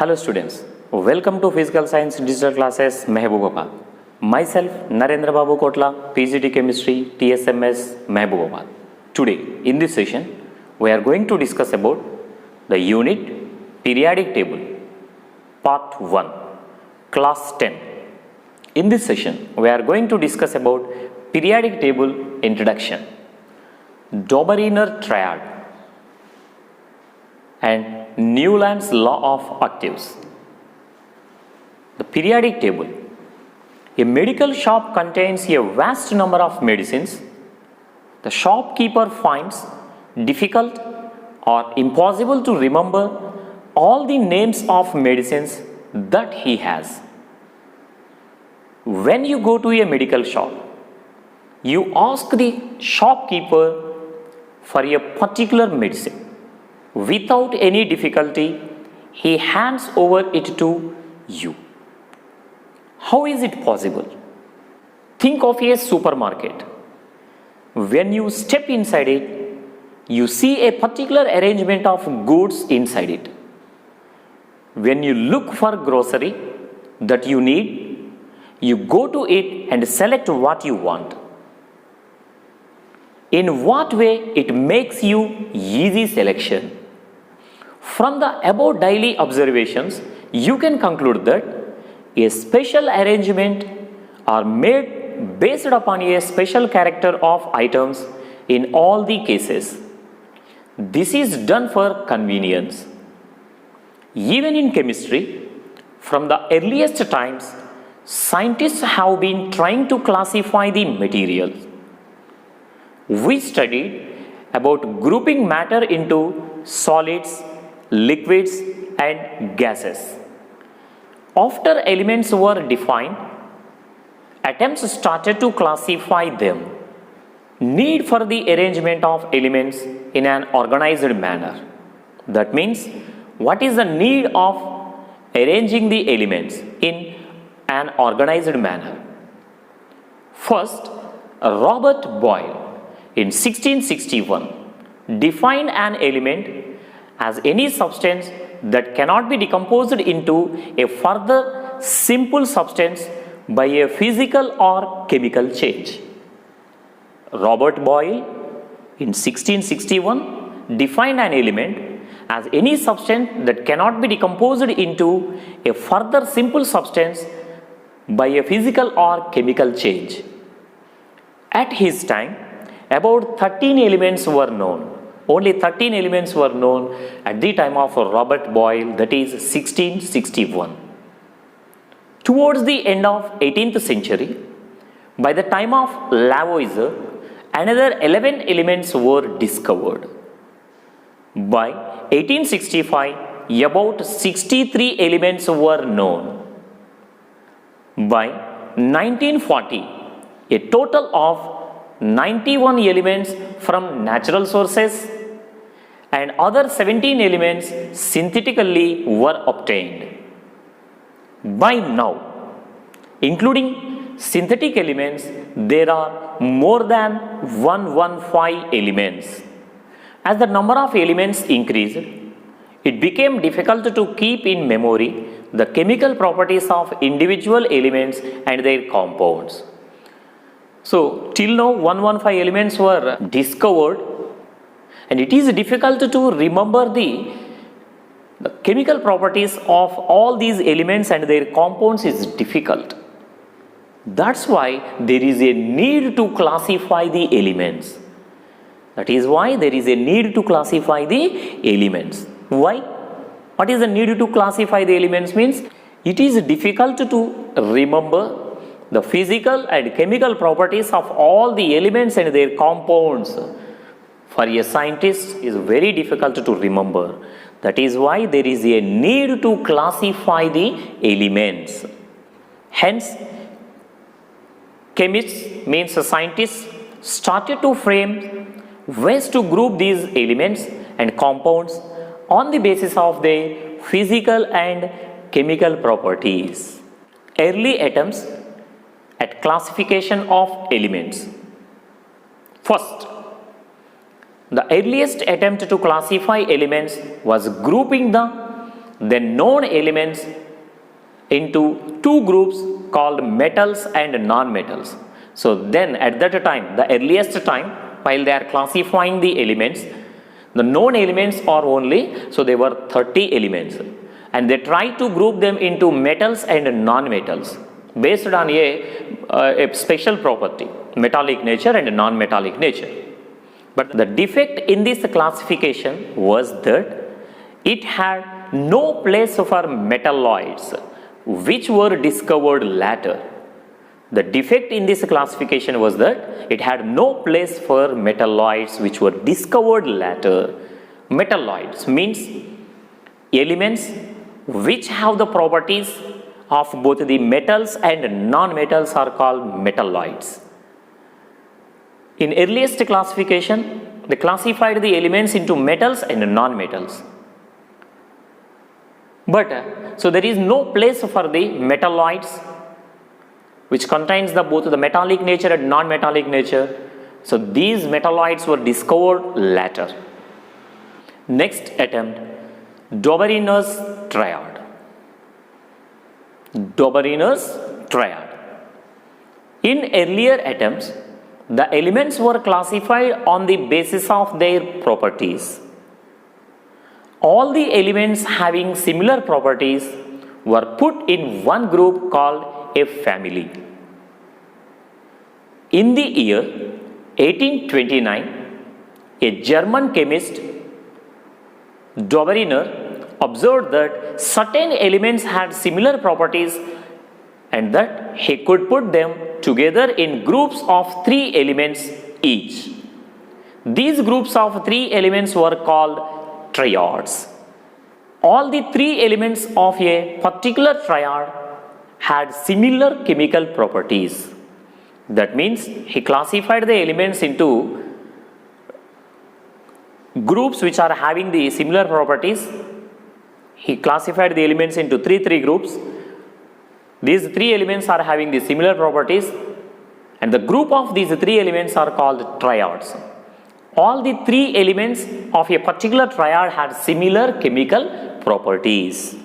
Hello students, welcome to Physical Science Digital Classes Mehbubabad. Myself Narendra Babu Kotla, PGD Chemistry, TSMS Mehbubabad. Today in this session we are going to discuss about the unit periodic table part 1 class 10. In this session we are going to discuss about periodic table introduction, Dobereiner triad and Newland's law of octaves. The periodic table. A medical shop contains a vast number of medicines. The shopkeeper finds difficult or impossible to remember all the names of medicines that he has. When you go to a medical shop, you ask the shopkeeper for a particular medicine. Without any difficulty, he hands over it to you. How is it possible? Think of a supermarket. When you step inside it, you see a particular arrangement of goods inside it. When you look for grocery that you need, you go to it and select what you want. In what way it makes you easy selection? From the above daily observations, you can conclude that a special arrangement are made based upon a special character of items in all the cases. This is done for convenience. Even in chemistry, from the earliest times, scientists have been trying to classify the materials. We studied about grouping matter into solids, liquids and gases. After elements were defined, attempts started to classify them. Need for the arrangement of elements in an organized manner. That means, what is the need of arranging the elements in an organized manner? First, Robert Boyle in 1661 defined an element as any substance that cannot be decomposed into a further simple substance by a physical or chemical change. Robert Boyle in 1661 defined an element as any substance that cannot be decomposed into a further simple substance by a physical or chemical change. At his time, about 13 elements were known. Only 13 elements were known at the time of Robert Boyle, that is 1661. Towards the end of 18th century, by the time of Lavoisier, another 11 elements were discovered. By 1865, about 63 elements were known. By 1940, a total of 91 elements from natural sources and other 17 elements synthetically were obtained. By now, including synthetic elements, there are more than 115 elements. As the number of elements increased, it became difficult to keep in memory the chemical properties of individual elements and their compounds. So, till now 115 elements were discovered and it is difficult to remember the chemical properties of all these elements and their compounds is difficult. That's why there is a need to classify the elements. That is why there is a need to classify the elements. Why? What is the need to classify the elements means? It is difficult to remember the physical and chemical properties of all the elements and their compounds. For a scientist, it is very difficult to remember. That is why there is a need to classify the elements. Hence, chemists means scientists started to frame ways to group these elements and compounds on the basis of their physical and chemical properties. Early attempts at classification of elements. First, the earliest attempt to classify elements was grouping the the known elements into two groups called metals and non-metals. So then at that time, the earliest time, while they are classifying the elements, the known elements are only, so there were 30 elements, and they tried to group them into metals and non-metals based on a special property, metallic nature and non-metallic nature. But the defect in this classification was that it had no place for metalloids, which were discovered later. The defect in this classification was that it had no place for metalloids, which were discovered later. Metalloids means elements which have the properties of both the metals and non-metals are called metalloids. In earliest classification, they classified the elements into metals and non-metals. But so there is no place for the metalloids, which contains both the metallic nature and non-metallic nature. So these metalloids were discovered later. Next attempt, Dobrynin's triad. Dobrynin's triad. In earlier attempts, the elements were classified on the basis of their properties. All the elements having similar properties were put in one group called a family. In the year 1829, a German chemist, Dobrynin, observed that certain elements had similar properties and that he could put them together in groups of 3 elements each. These groups of 3 elements were called triads. All the 3 elements of a particular triad had similar chemical properties. That means he classified the elements into groups which are having the similar properties. He classified the elements into three groups. These 3 elements are having the similar properties, and the group of these 3 elements are called triads. All the 3 elements of a particular triad had similar chemical properties.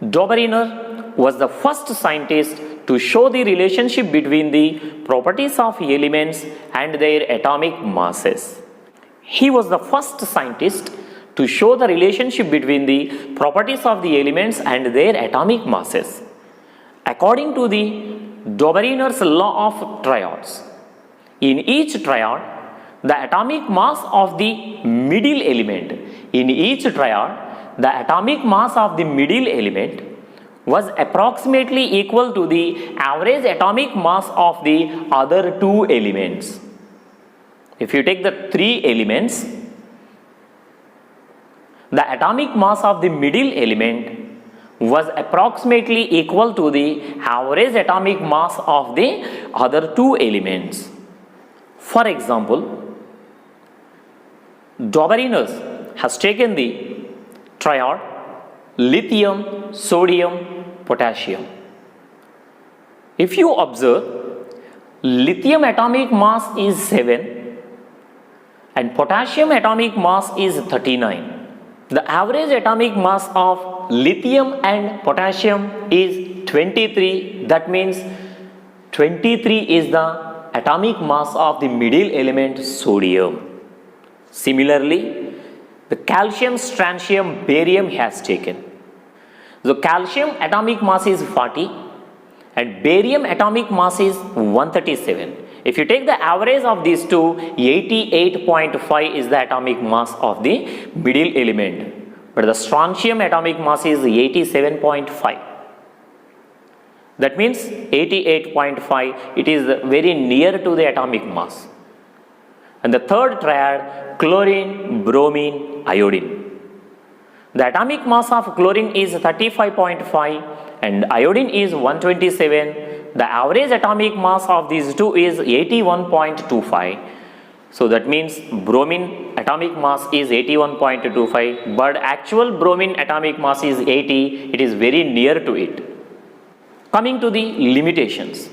Dobrynin was the first scientist to show the relationship between the properties of elements and their atomic masses. He was the first scientist to show the relationship between the properties of the elements and their atomic masses. According to the Dobrynin's law of triads, in each triad, the atomic mass of the middle element, the atomic mass of the middle element was approximately equal to the average atomic mass of the other 2 elements. If you take the 3 elements, the atomic mass of the middle element was approximately equal to the average atomic mass of the other 2 elements. For example, Dobrynin has taken the triad lithium, sodium, potassium. If you observe, lithium atomic mass is 7 and potassium atomic mass is 39. The average atomic mass of lithium and potassium is 23. That means 23 is the atomic mass of the middle element sodium. Similarly, the calcium, strontium, barium has taken. The calcium atomic mass is 40 and barium atomic mass is 137. If you take the average of these two, 88.5 is the atomic mass of the middle element. But the strontium atomic mass is 87.5. That means 88.5, it is very near to the atomic mass. And the third triad, chlorine, bromine, iodine. The atomic mass of chlorine is 35.5 and iodine is 127. The average atomic mass of these two is 81.25. So that means bromine atomic mass is 81.25, but actual bromine atomic mass is 80. It is very near to it. Coming to the limitations,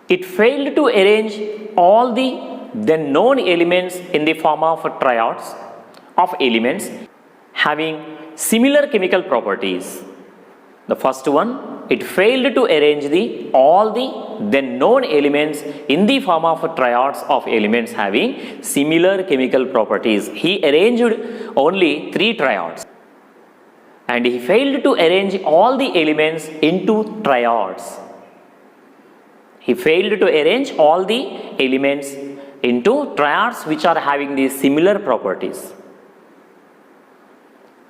it failed to arrange all the then known elements in the form of triads of elements having similar chemical properties. The first one, it failed to arrange all the then known elements in the form of triads of elements having similar chemical properties. He arranged only 3 triads and he failed to arrange all the elements into triads. He failed to arrange all the elements into triads which are having the similar properties.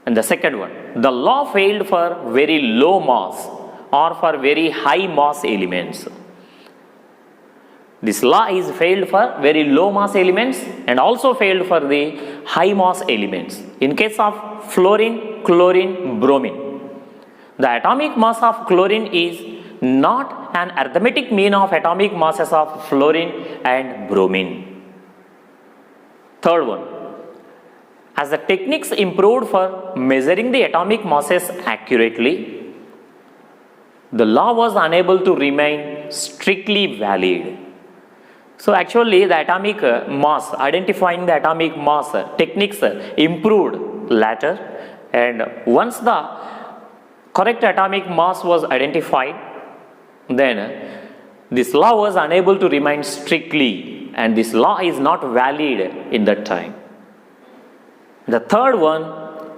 And the second one, the law failed for very low mass or for very high mass elements. This law is failed for very low mass elements and also failed for the high mass elements. In case of fluorine, chlorine, bromine, the atomic mass of chlorine is not an arithmetic mean of atomic masses of fluorine and bromine. Third one, as the techniques improved for measuring the atomic masses accurately, the law was unable to remain strictly valid. So actually the atomic mass, identifying the atomic mass techniques improved later, and once the correct atomic mass was identified, then this law was unable to remain strictly, and this law is not valid in that time. The third one,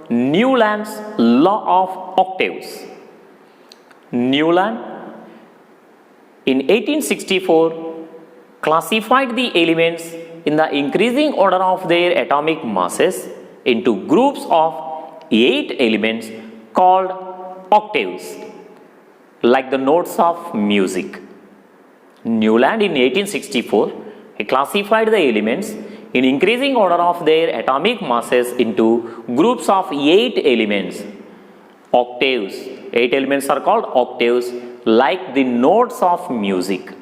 Newland's law of octaves. Newland in 1864 classified the elements in the increasing order of their atomic masses into groups of 8 elements called octaves, like the notes of music. Newland in 1864 he classified the elements in increasing order of their atomic masses into groups of 8 elements, octaves. 8 elements are called octaves, like the notes of music.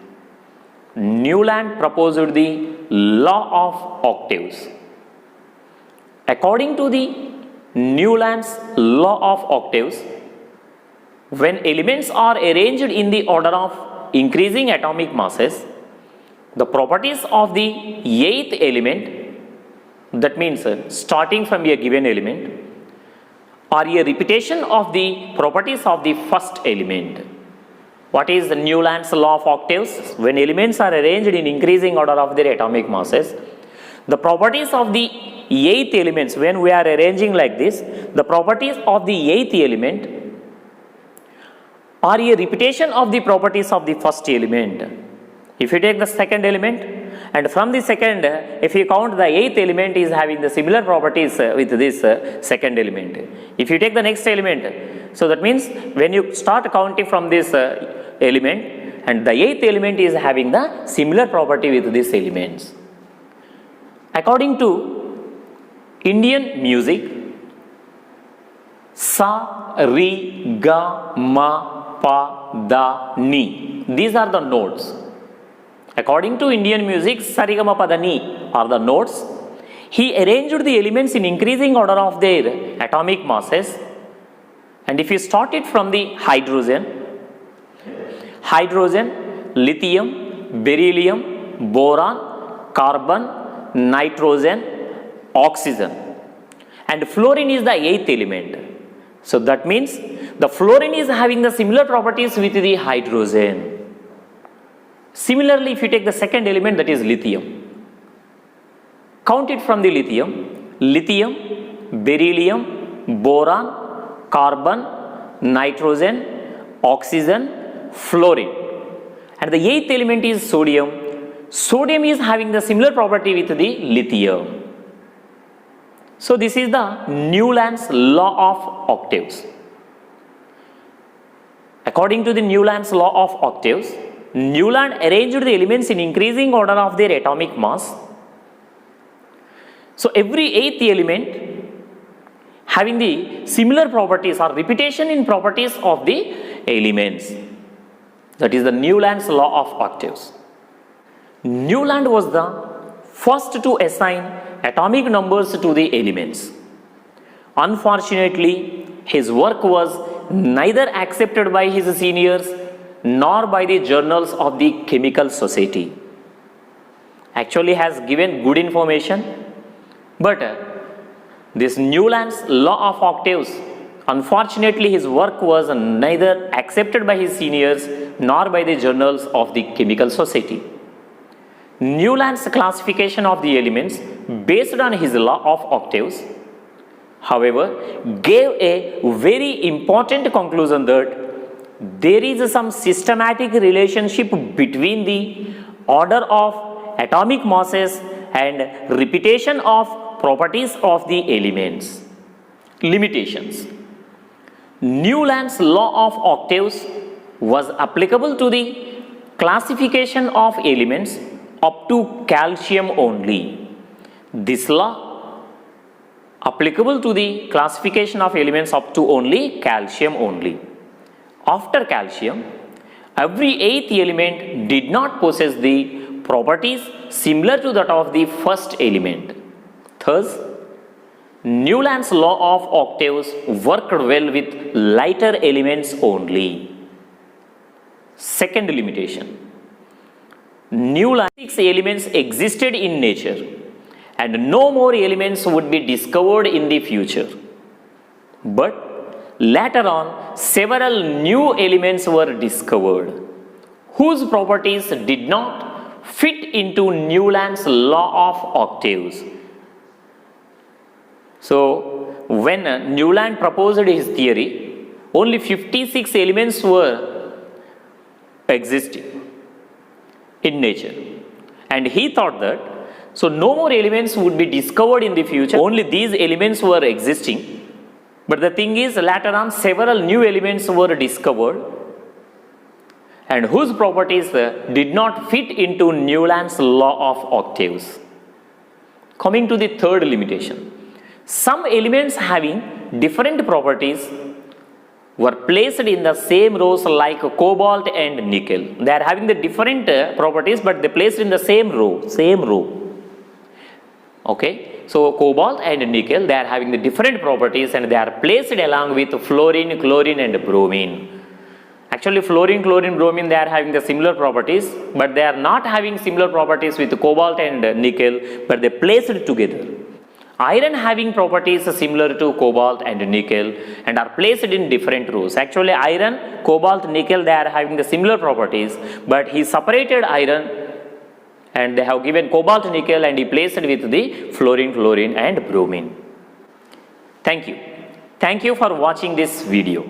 Newland proposed the law of octaves. According to the Newland's law of octaves, when elements are arranged in the order of increasing atomic masses, the properties of the 8th element, that means starting from a given element, are a repetition of the properties of the first element. What is the Newland's law of octaves? When elements are arranged in increasing order of their atomic masses, the properties of the 8th elements, when we are arranging like this, the properties of the 8th element are a repetition of the properties of the first element. If you take the second element, and from the second, if you count the 8th element is having the similar properties with this second element. If you take the next element, so that means when you start counting from this element, and the 8th element is having the similar property with these elements. According to Indian music, sa, re, ga, ma, pa, da, ni. These are the notes. According to Indian music, Sarigamapadani are the notes. He arranged the elements in increasing order of their atomic masses. And if you start it from the hydrogen, lithium, beryllium, boron, carbon, nitrogen, oxygen. And fluorine is the 8th element. So that means the fluorine is having the similar properties with the hydrogen. Similarly, if you take the second element, that is lithium, count it from the lithium, beryllium, boron, carbon, nitrogen, oxygen, fluorine. And the 8th element is sodium. Sodium is having the similar property with the lithium. So this is the Newland's law of octaves. According to the Newland's law of octaves, Newland arranged the elements in increasing order of their atomic mass. So every 8th element having the similar properties or repetition in properties of the elements. That is the Newland's law of octaves. Newland was the first to assign atomic numbers to the elements. Unfortunately, his work was neither accepted by his seniors nor by the journals of the Chemical Society. Actually has given good information, but this Newland's law of octaves Unfortunately, his work was neither accepted by his seniors nor by the journals of the Chemical Society. Newland's classification of the elements based on his law of octaves, however, gave a very important conclusion that there is some systematic relationship between the order of atomic masses and repetition of properties of the elements. Limitations. Newland's law of octaves was applicable to the classification of elements up to calcium only. This law applicable to the classification of elements up to only calcium only. After calcium, every eighth element did not possess the properties similar to that of the first element. Thus, Newland's law of octaves worked well with lighter elements only. Second limitation. Newland's 6 elements existed in nature and no more elements would be discovered in the future. But later on, several new elements were discovered whose properties did not fit into Newland's law of octaves. So, when Newland proposed his theory, only 56 elements were existing in nature. And he thought that, so no more elements would be discovered in the future, only these elements were existing. But the thing is, later on, several new elements were discovered and whose properties did not fit into Newland's law of octaves. Coming to the third limitation. Some elements having different properties were placed in the same rows like cobalt and nickel. They are having the different properties but they placed in the same row. Okay, so cobalt and nickel, they are having the different properties and they are placed along with fluorine, chlorine and bromine. Actually, fluorine, chlorine, bromine, they are having the similar properties, but they are not having similar properties with cobalt and nickel, but they placed together. Iron having properties similar to cobalt and nickel and are placed in different rows. Actually, iron, cobalt, nickel, they are having the similar properties, but he separated iron and they have given cobalt, nickel and he placed with the fluorine, chlorine and bromine. Thank you. Thank you for watching this video.